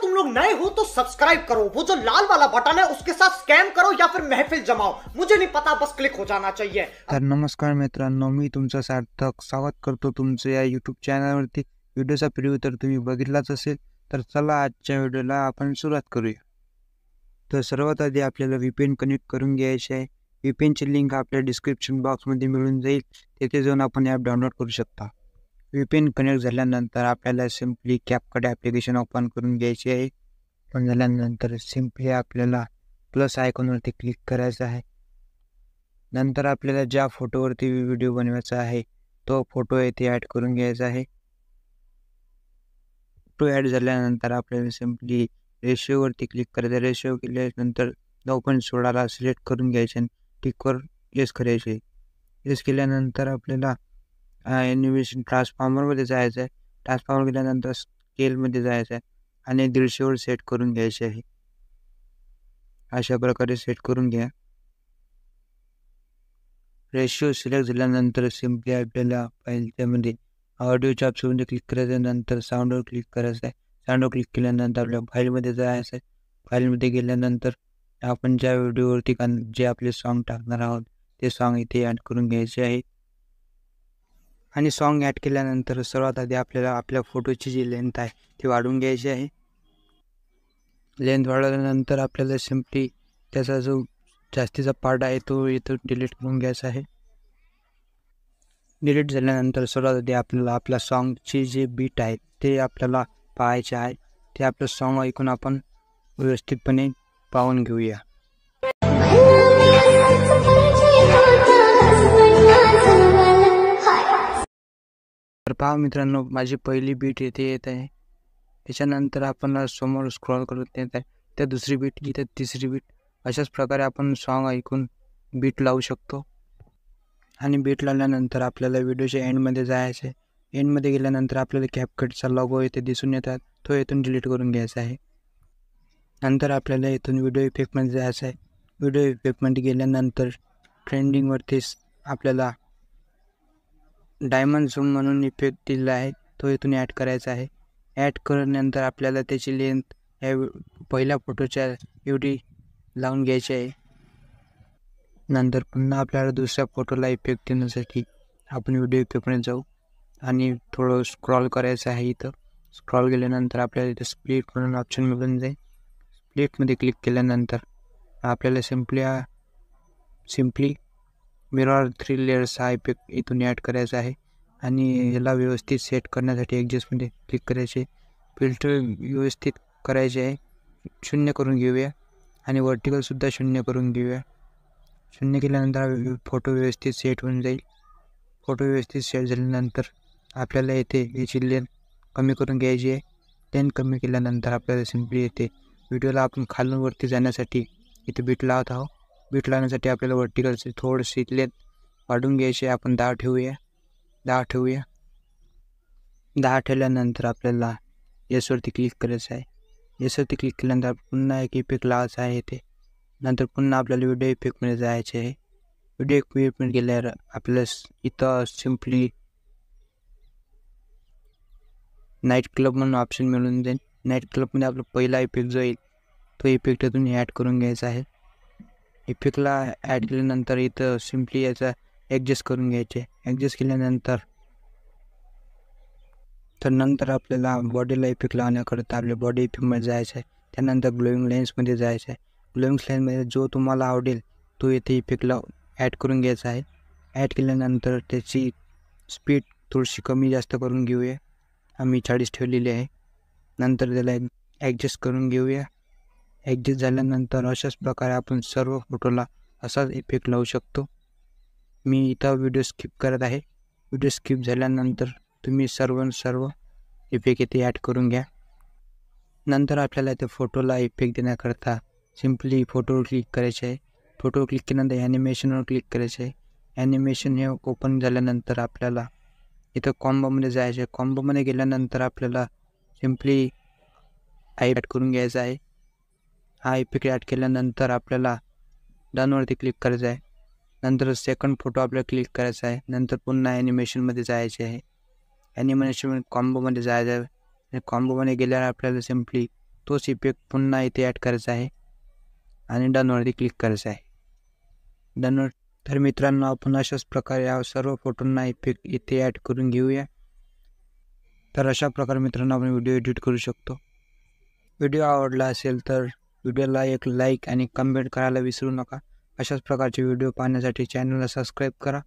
तुम लोग नए हो तो सब्सक्राइब करो, वो जो लाल वाला बटन है उसके साथ स्कैम करो या फिर महफिल जमाओ, मुझे नहीं पता, बस क्लिक हो जाना चाहिए। तर नमस्कार मित्रांनो, मी तुमचं सार्थक स्वागत करतो तुमचं या यूट्यूब चॅनलवरती। व्हिडिओचा प्रिव्ह्यू तर तुम्ही बघितलाच असेल, तर चला आजच्या व्हिडिओला आपण सुरुवात करूया। तर सर्वात आधी आपल्याला VPN कनेक्ट करून घ्यायचे आहे। VPNची लिंक आपल्या डिस्क्रिप्शन बॉक्समध्ये मिळून जाईल, तेथे जाऊन आपण ॲप डाउनलोड करू शकता। VPN कनेक्ट झाल्यानंतर आपल्याला सिम्पली कॅपकट ॲप्लिकेशन ओपन करून घ्यायचे आहे। पण झाल्यानंतर सिम्पली आपल्याला प्लस आयकॉनवरती क्लिक करायचं आहे। नंतर आपल्याला ज्या फोटोवरती व्हिडिओ बनवायचा आहे तो फोटो येथे ॲड करून घ्यायचा आहे। फोटो ॲड झाल्यानंतर आपल्याला सिम्पली रेशिओवरती क्लिक करायचं। रेशिओ केल्यानंतर 9.16ला सिलेक्ट करून घ्यायचे आणि टिकवर येस करायचे। येस केल्यानंतर आपल्याला ॲनिमेशन ट्रान्सफॉर्मरमध्ये जायचं आहे। ट्रान्सफॉर्मर केल्यानंतर स्केलमध्ये जायचं आहे आणि 150वर सेट करून घ्यायचे आहे। अशा प्रकारे सेट करून घ्या। रेशिओ सिलेक्ट झाल्यानंतर सिम्पली आपल्याला त्यामध्ये ऑडिओच्या ऑप्शनमध्ये क्लिक करायचं, नंतर साऊंडवर क्लिक करायचं आहे। साऊंडवर क्लिक केल्यानंतर आपल्या फाईलमध्ये जायचं आहे। फाईलमध्ये गेल्यानंतर आपण ज्या व्हिडिओवरती जे आपले सॉन्ग टाकणार आहोत ते सॉन्ग इथे ॲड करून घ्यायचे आहे। आणि सॉन्ग ॲड केल्यानंतर सर्वात आधी आपल्याला आपल्या फोटोची जी लेंथ आहे ती वाढवून घ्यायची आहे। लेंथ वाढवल्यानंतर आपल्याला सिम्पली त्याचा जो जास्तीचा पार्ट आहे तो इथं डिलीट करून घ्यायचा आहे। डिलीट झाल्यानंतर सर्वात आधी आपल्याला आपल्या सॉन्गची जे बीट आहे ते आपल्याला पाहायचे आहे। ते आपलं सॉन्ग ऐकून आपण व्यवस्थितपणे पाहून घेऊया। तर पहा मित्रांनो, माझी पहिली बीट येथे येत आहे। त्याच्यानंतर आपण समोर स्क्रॉल करत येत आहे, त्या दुसरी बीट, इथे तिसरी बीट। अशाच प्रकारे आपण सॉन्ग ऐकून बीट लावू शकतो। आणि बीट लावल्यानंतर आपल्याला व्हिडिओच्या एंडमध्ये जायचं आहे। एंडमध्ये गेल्यानंतर आपल्याला कॅपकटचा लोगो इथे दिसून येतात, तो इथून डिलीट करून घ्यायचा आहे। नंतर आपल्याला इथून व्हिडिओ इफेक्टमध्ये जायचं आहे। व्हिडिओ इफेक्टमध्ये गेल्यानंतर ट्रेंडिंगवरतीच आपल्याला डायमंड झूम म्हणून इफेक्ट दिला आहे, तो इथून ॲड करायचा आहे। ॲड केल्यानंतर आपल्याला त्याची लेंथ या पहिल्या फोटोच्या एवढी लावून घ्यायची आहे। नंतर पुन्हा आपल्याला दुसऱ्या फोटोला इफेक्ट देण्यासाठी आपण व्हिडिओ इफेक्टमध्ये जाऊ आणि थोडं स्क्रॉल करायचं आहे। इथं स्क्रॉल केल्यानंतर आपल्याला इथं स्प्लिट म्हणून ऑप्शन मिळून जाईल। स्प्लिटमध्ये क्लिक केल्यानंतर आपल्याला सिम्पली मिरर 3 लेयर्स हा इफेक्ट इथून ॲड करायचा आहे आणि याला व्यवस्थित सेट करण्यासाठी ॲडजस्टमध्ये क्लिक करायचे। फिल्टर व्यवस्थित करायचे आहे, 0 करून घेऊया आणि वर्टिकलसुद्धा 0 करून घेऊया। 0 केल्यानंतर फोटो व्यवस्थित सेट होऊन जाईल। फोटो व्यवस्थित सेट झाल्यानंतर आपल्याला येथे याची लेंथ कमी करून घ्यायची आहे। लेंथ कमी केल्यानंतर आपल्याला सिम्पली येथे व्हिडिओला आपण खालून वरती जाण्यासाठी इथे बीट लावत आहोत। बीट लावण्यासाठी आपल्याला वर्टिकलची थोडीशी लेंथ वाढवून घ्यायची। आपण 10 ठेवूया। 10 ठेवल्यानंतर आपल्याला येसवरती क्लिक करायचं आहे। येसवरती क्लिक केल्यानंतर पुन्हा एक इफेक्ट लावायचा आहे इथे। नंतर पुन्हा आपल्याला व्हिडिओ इफेक्टमध्ये जायचे आहे। व्हिडिओ इफेक्टमध्ये गेल्यावर आपल्याला इथं सिम्पली नाईट क्लब म्हणून ऑप्शन मिळून जाईल। नाईट क्लबमध्ये आपला पहिला इफेक्ट जो येईल तो इफेक्ट इथून ॲड करून घ्यायचा आहे। इफेक्टला ॲड केल्यानंतर इथं सिम्पली याचा ॲडजस्ट करून घ्यायचे। ॲडजस्ट केल्यानंतर नंतर आपल्याला बॉडीला इफेक्ट लावण्याकरता आपल्या बॉडी इफेक्टमध्ये जायचं आहे। त्यानंतर ग्लोईंग लेन्समध्ये जायचं आहे। ग्लोईंग लेन्समध्ये जो तुम्हाला आवडेल तो इथे इफेक्टला ॲड करून घ्यायचा आहे। ॲड केल्यानंतर त्याची स्पीड थोडीशी कमी जास्त करून घेऊया। आम्ही 40 ठेवलेली आहे। नंतर त्याला ॲडजस्ट करून घेऊया। ॲडजस्ट झाल्यानंतर अशाच प्रकारे आपण सर्व फोटोला असाच इफेक्ट लावू शकतो। मी इथं व्हिडिओ स्किप करत आहे। व्हिडिओ स्किप झाल्यानंतर तुम्ही सर्व इफेक्ट इथे ॲड करून घ्या। नंतर आपल्याला इथे फोटोला इफेक्ट देण्याकरता सिम्पली फोटोवर क्लिक करायचे आहे। फोटोवर क्लिक केल्यानंतर ॲनिमेशनवर क्लिक करायचे आहे। ॲनिमेशन हे ओपन झाल्यानंतर आपल्याला इथं कॉम्बोमध्ये जायचे आहे। कॉम्बोमध्ये गेल्यानंतर आपल्याला सिम्पली ॲड करून घ्यायचा आहे। हा इफेक्ट ॲड केल्यानंतर आपल्याला डनवरती क्लिक करायचं आहे। नंतर सेकंड फोटो आपल्याला क्लिक करायचा आहे। नंतर पुन्हा ॲनिमेशनमध्ये जायचे आहे। ॲनिमेशन कॉम्बोमध्ये जायचं आहे। कॉम्बोमध्ये गेल्यावर आपल्याला सिम्पली तोच इफेक्ट पुन्हा इथे ॲड करायचा आहे आणि डनवरती क्लिक करायचं आहे. डनवर. तर मित्रांनो, आपण अशाच प्रकारे या सर्व फोटोंना इफेक्ट इथे ॲड करून घेऊया. तर अशा प्रकारे मित्रांनो आपण व्हिडिओ एडिट करू शकतो. व्हिडिओ आवडला असेल तर व्हिडिओला एक लाईक आणि कमेंट करायला विसरू नका. अशाच प्रकारचे व्हिडिओ पाहण्यासाठी चॅनलला सबस्क्राईब करा.